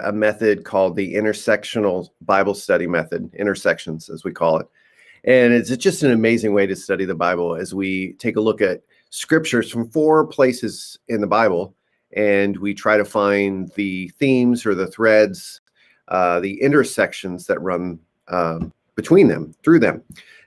a method called the intersectional Bible study method, intersections as we call it. And it's just an amazing way to study the Bible as we take a look at scriptures from 4 places in the Bible, and we try to find the themes or the threads, the intersections that run between them, through them.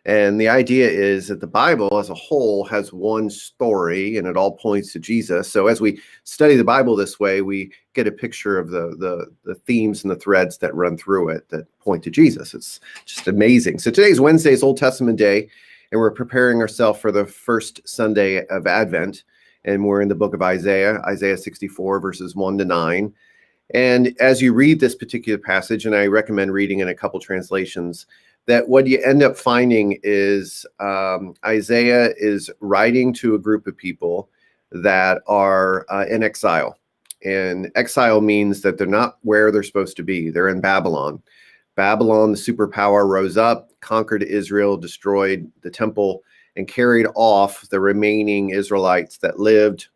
And the idea is that the Bible as a whole has one story and it all points to Jesus. So as we study the Bible this way, we get a picture of the themes and the threads that run through it that point to Jesus. It's just amazing. So today's Wednesday's Old Testament day, and we're preparing ourselves for the first Sunday of Advent. And we're in the book of Isaiah, Isaiah 64, verses 1 to 9. And as you read this particular passage, and I recommend reading in a couple translations, that what you end up finding is Isaiah is writing to a group of people that are in exile. And exile means that they're not where they're supposed to be. They're in Babylon. Babylon, the superpower, rose up, conquered Israel, destroyed the temple, and carried off the remaining Israelites that lived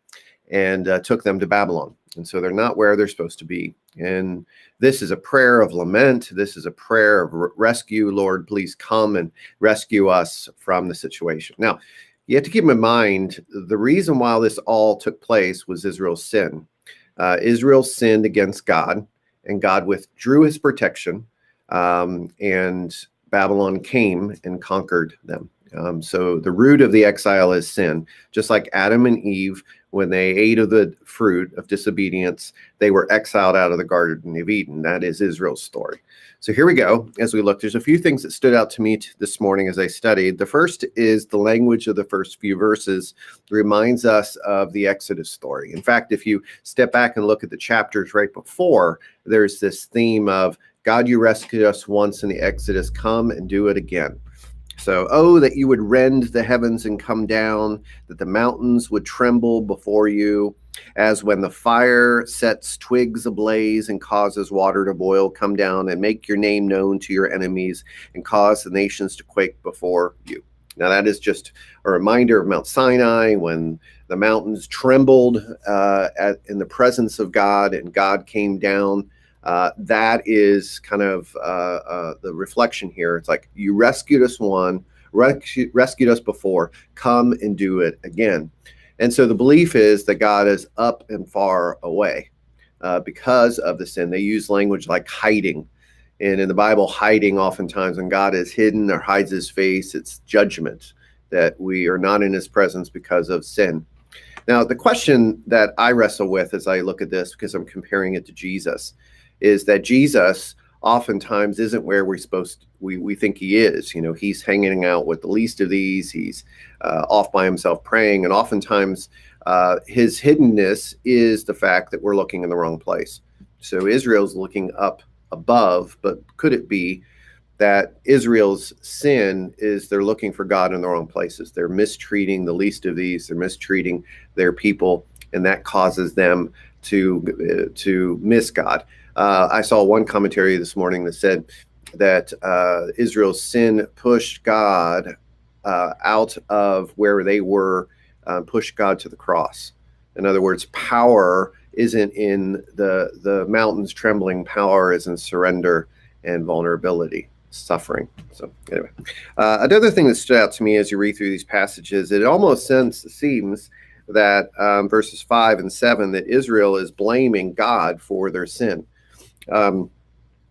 and took them to Babylon. And so they're not where they're supposed to be. And this is a prayer of lament. This is a prayer of rescue. Lord, please come and rescue us from the situation. Now, you have to keep in mind, the reason why this all took place was Israel's sin. Israel sinned against God, and God withdrew his protection, and Babylon came and conquered them. So the root of the exile is sin. Just like Adam and Eve, when they ate of the fruit of disobedience, they were exiled out of the Garden of Eden. That is Israel's story. So here we go. As we look, there's a few things that stood out to me this morning as I studied. The first is the language of the first few verses reminds us of the Exodus story. In fact, if you step back and look at the chapters right before, there's this theme of, God, you rescued us once in the Exodus, come and do it again. So, oh, that you would rend the heavens and come down, that the mountains would tremble before you, as when the fire sets twigs ablaze and causes water to boil, come down and make your name known to your enemies and cause the nations to quake before you. Now, that is just a reminder of Mount Sinai when the mountains trembled in the presence of God and God came down. That is kind of the reflection here. It's like, you rescued us rescued us before, come and do it again. And so the belief is that God is up and far away because of the sin. They use language like hiding. And in the Bible, hiding oftentimes when God is hidden or hides his face, it's judgment, that we are not in his presence because of sin. Now, the question that I wrestle with as I look at this, because I'm comparing it to Jesus, is that Jesus oftentimes isn't where we think he is. You know, he's hanging out with the least of these. He's off by himself praying. And oftentimes his hiddenness is the fact that we're looking in the wrong place. So Israel's looking up above, but could it be that Israel's sin is they're looking for God in the wrong places? They're mistreating the least of these. They're mistreating their people, and that causes them to miss God. I saw one commentary this morning that said that Israel's sin pushed God out of where they were, pushed God to the cross. In other words, power isn't in the mountains trembling. Power is in surrender and vulnerability, suffering. So anyway, another thing that stood out to me as you read through these passages, it almost seems that verses 5 and 7, that Israel is blaming God for their sin.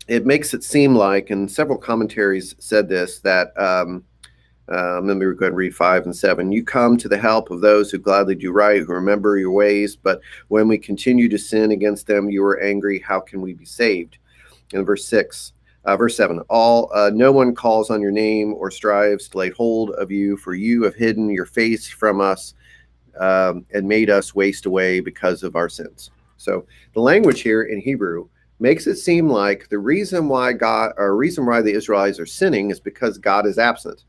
It makes it seem like, and several commentaries said this, that let me go ahead and read 5 and 7. You come to the help of those who gladly do right, who remember your ways, but when we continue to sin against them, you are angry. How can we be saved? And verse 7, no one calls on your name or strives to lay hold of you, for you have hidden your face from us and made us waste away because of our sins. So the language here in Hebrew makes it seem like the reason why the Israelites are sinning is because God is absent.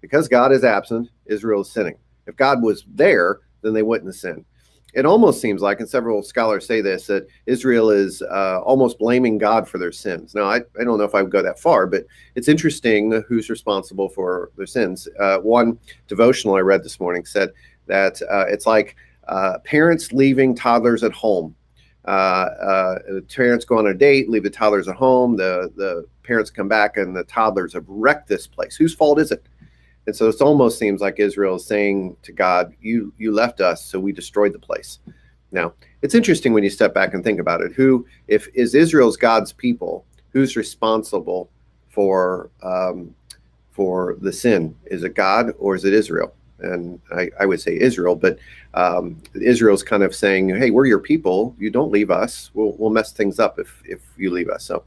Because God is absent, Israel is sinning. If God was there, then they wouldn't sin. It almost seems like, and several scholars say this, that Israel is almost blaming God for their sins. Now, I don't know if I would go that far, but it's interesting who's responsible for their sins. One devotional I read this morning said that it's like parents leaving toddlers at home The parents go on a date, leave the toddlers at home. The parents come back, and the toddlers have wrecked this place. Whose fault is it? And so it almost seems like Israel is saying to God, you left us, so we destroyed the place. Now, it's interesting when you step back and think about it. If Israel's God's people, who's responsible for the sin? Is it God or is it Israel? And I would say Israel, but Israel's kind of saying, hey, we're your people. You don't leave us. We'll mess things up if you leave us. So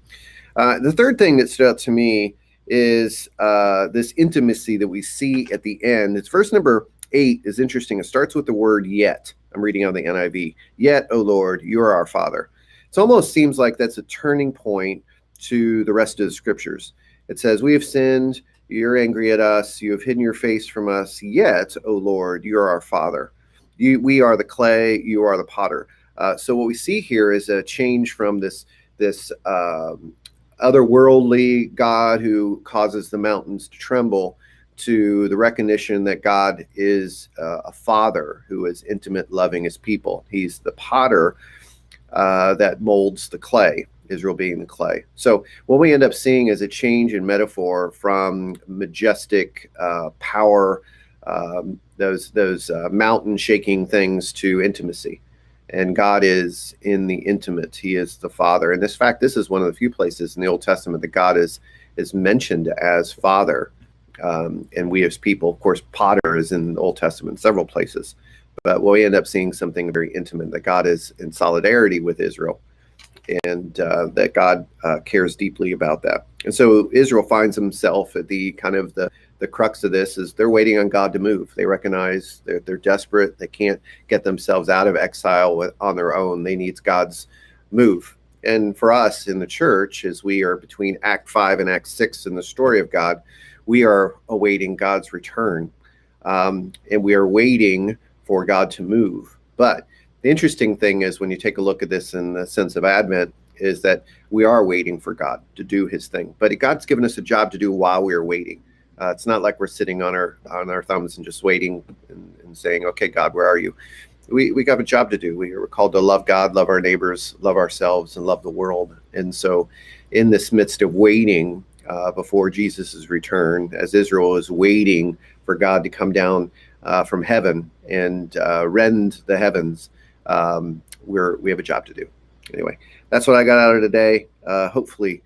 the third thing that stood out to me is this intimacy that we see at the end. It's verse number 8 is interesting. It starts with the word yet. I'm reading on the NIV. Yet, O Lord, you are our Father. It almost seems like that's a turning point to the rest of the scriptures. It says, we have sinned. You're angry at us. You have hidden your face from us. Yet, O Lord, you are our Father. We are the clay. You are the potter. So what we see here is a change from this otherworldly God who causes the mountains to tremble to the recognition that God is a father who is intimate, loving his people. He's the potter that molds the clay, Israel being the clay. So what we end up seeing is a change in metaphor from majestic power, those mountain shaking things, to intimacy. And God is in the intimate. He is the Father. And this is one of the few places in the Old Testament that God is mentioned as Father. And we as people, of course, potter is in the Old Testament, several places. But we end up seeing something very intimate, that God is in solidarity with Israel, and that God cares deeply about that. And so Israel finds himself at the kind of the crux of this is they're waiting on God to move. They recognize they're desperate. They can't get themselves out of exile on their own. They need God's move. And for us in the church, as we are between Act 5 and Act 6 in the story of God, we are awaiting God's return. And we are waiting for God to move. But the interesting thing is, when you take a look at this in the sense of Advent, is that we are waiting for God to do his thing. But God's given us a job to do while we are waiting. It's not like we're sitting on our thumbs and just waiting and saying, okay, God, where are you? We got a job to do. We are called to love God, love our neighbors, love ourselves, and love the world. And so in this midst of waiting before Jesus' return, as Israel is waiting for God to come down from heaven and rend the heavens, we have a job to do. Anyway, that's what I got out of today. Hopefully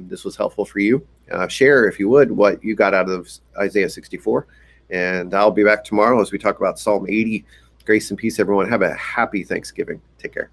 this was helpful for you. Share, if you would, what you got out of Isaiah 64. And I'll be back tomorrow as we talk about Psalm 80. Grace and peace, everyone. Have a happy Thanksgiving. Take care.